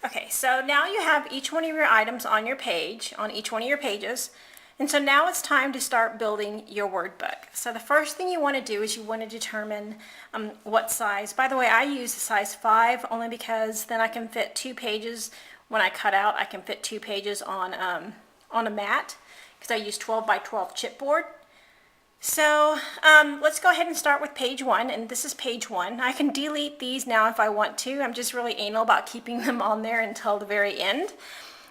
Okay, so now you have each one of your items on your page, on each one of your pages. And so now it's time to start building your word book. So the first thing you want to do is you want to determine what size. By the way, I use a size 5 only because then I can fit 2 pages. When I cut out, I can fit 2 pages on a mat because I use 12 by 12 chipboard. So let's go ahead and start with page 1, and this is page 1. I can delete these now if I want to. I'm just really anal about keeping them on there until the very end.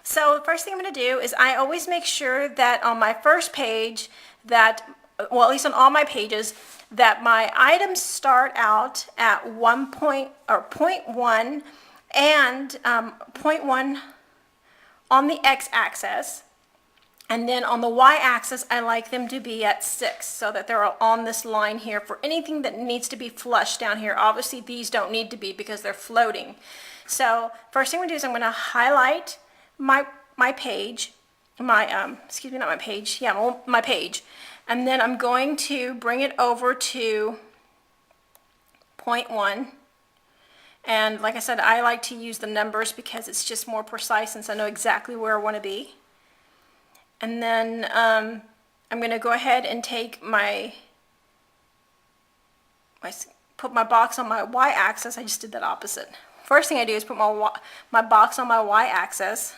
So the first thing I'm going to do is I always make sure that on my first page that, well, at least on all my pages, that my items start out at 0.1 and 0.1 on the x-axis. And then on the y-axis, I like them to be at 6 so that they're on this line here for anything that needs to be flushed down here. Obviously, these don't need to be because they're floating. So first thing I'm going to do is I'm going to highlight my page, excuse me, not my page, yeah, my page. And then I'm going to bring it over to 0.1. And like I said, I like to use the numbers because it's just more precise since I know exactly where I want to be. And then I'm going to go ahead and take put my box on my y-axis. I just did that opposite. First thing I do is put my box on my y-axis,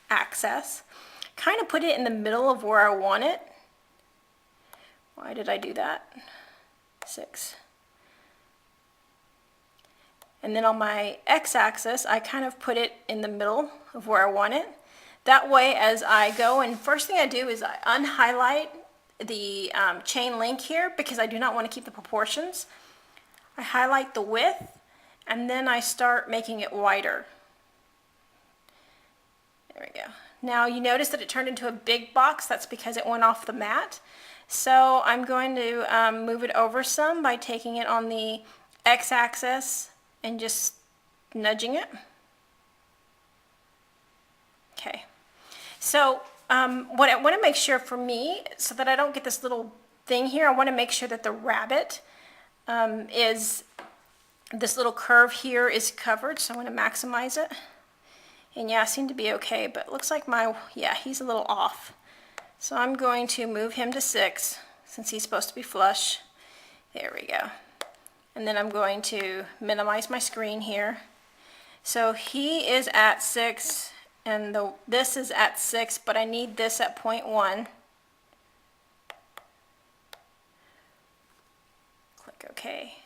kind of put it in the middle of where I want it. Why did I do that? 6. And then on my x-axis, I kind of put it in the middle of where I want it. That way, as I go, and first thing I do is I unhighlight the chain link here because I do not want to keep the proportions. I highlight the width, and then I start making it wider. There we go. Now you notice that it turned into a big box. That's because it went off the mat. So I'm going to move it over some by taking it on the x-axis and just nudging it. Okay. So what I want to make sure for me, so that I don't get this little thing here, I want to make sure that the rabbit this little curve here is covered, so I'm going to maximize it. And yeah, it seemed to be okay, but it looks like he's a little off. So I'm going to move him to 6 since he's supposed to be flush. There we go. And then I'm going to minimize my screen here. So he is at 6. And this is at 6, but I need this at 0.1. Click OK.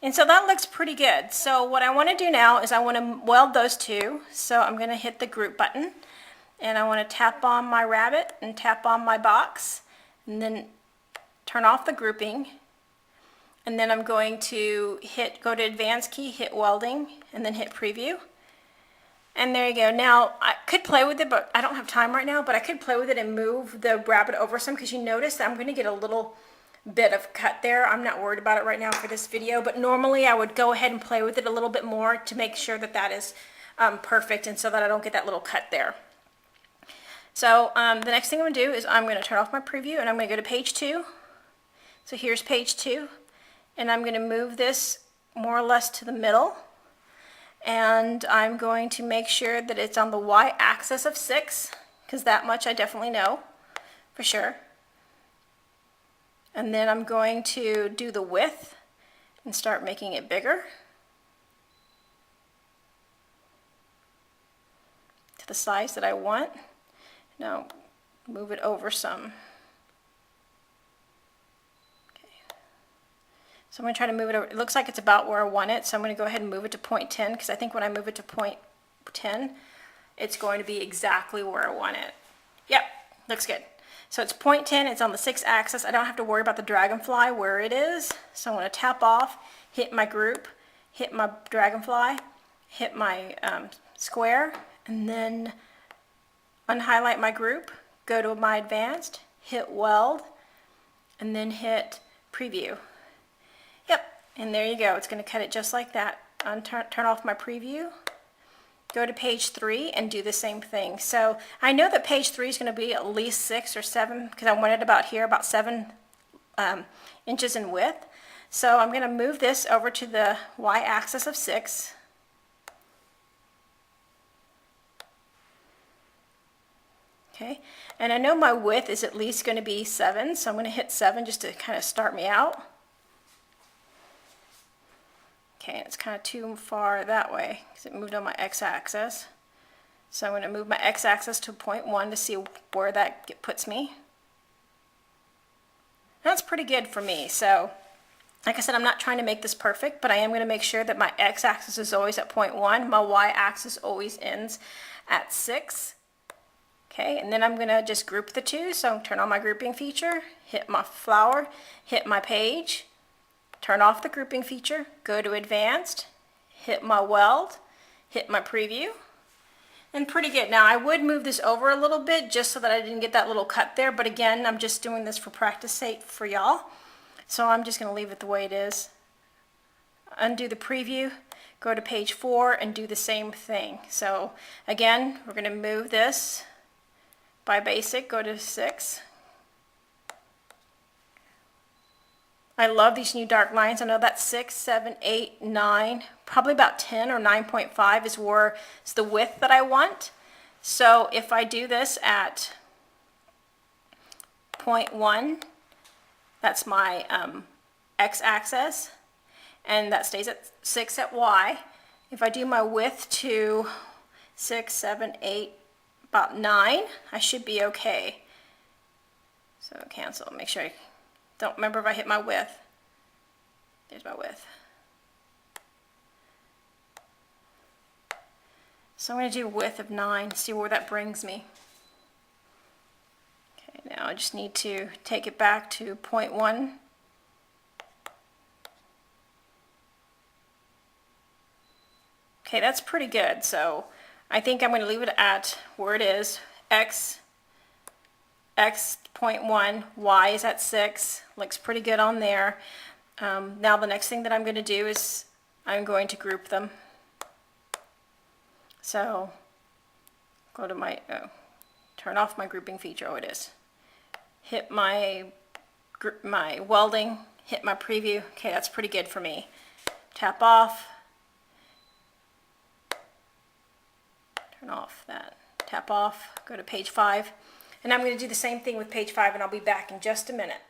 And so that looks pretty good. So what I want to do now is I want to weld those two. So I'm going to hit the group button. And I want to tap on my rabbit and tap on my box. And then turn off the grouping. And then I'm going to go to Advanced key, hit Welding, and then hit Preview. And there you go. Now, I could play with it, but I don't have time right now, but I could play with it and move the rabbit over some because you notice that I'm going to get a little bit of cut there. I'm not worried about it right now for this video, but normally I would go ahead and play with it a little bit more to make sure that that is perfect and so that I don't get that little cut there. So the next thing I'm going to do is I'm going to turn off my preview and I'm going to go to page 2. So here's page 2, and I'm going to move this more or less to the middle. And I'm going to make sure that it's on the y-axis of 6, because that much I definitely know for sure. And then I'm going to do the width and start making it bigger to the size that I want. Now move it over some. So I'm going to try to move it over. It looks like it's about where I want it, so I'm going to go ahead and move it to 0.10 because I think when I move it to 0.10, it's going to be exactly where I want it. Yep, looks good. So it's 0.10, it's on the 6 axis. I don't have to worry about the dragonfly where it is. So I'm going to tap off, hit my group, hit my dragonfly, hit my square, and then unhighlight my group, go to my advanced, hit weld, and then hit preview. Yep, and there you go. It's going to cut it just like that. Turn off my preview, go to page 3 and do the same thing. So I know that page 3 is going to be at least 6 or 7 because I want it about here, about 7 inches in width. So I'm going to move this over to the y-axis of 6. Okay, and I know my width is at least going to be 7, so I'm going to hit 7 just to kind of start me out. Okay, it's kind of too far that way because it moved on my x-axis. So I'm going to move my x-axis to 0.1 to see where that puts me. That's pretty good for me. So, like I said, I'm not trying to make this perfect, but I am going to make sure that my x-axis is always at 0.1. My y-axis always ends at 6. Okay, and then I'm going to just group the two. So turn on my grouping feature, hit my flower, hit my page, turn off the grouping feature, go to advanced, hit my weld, hit my preview, and pretty good. Now I would move this over a little bit just so that I didn't get that little cut there, but again, I'm just doing this for practice sake for y'all. So I'm just going to leave it the way it is. Undo the preview, go to page 4 and do the same thing. So again, we're going to move this by basic, go to 6. I love these new dark lines. I know that's 6, 7, 8, 9, probably about 10 or 9.5 is where it's the width that I want. So if I do this at 0.1, that's my x-axis, and that stays at 6 at y. If I do my width to 6, 7, 8, about 9, I should be okay. So cancel, make sure I don't remember if I hit my width. There's my width. So I'm going to do a width of 9, see where that brings me. Okay, now I just need to take it back to 0.1. Okay, that's pretty good. So I think I'm going to leave it at where it is. X 0.1, y is at 6. Looks pretty good on there. Now the next thing that I'm going to do is I'm going to group them. So go to my, turn off my grouping feature. Oh, it is. Hit my welding, hit my preview. Okay, that's pretty good for me. Tap off. Turn off that. Tap off. Go to page 5. And I'm going to do the same thing with page 5, and I'll be back in just a minute.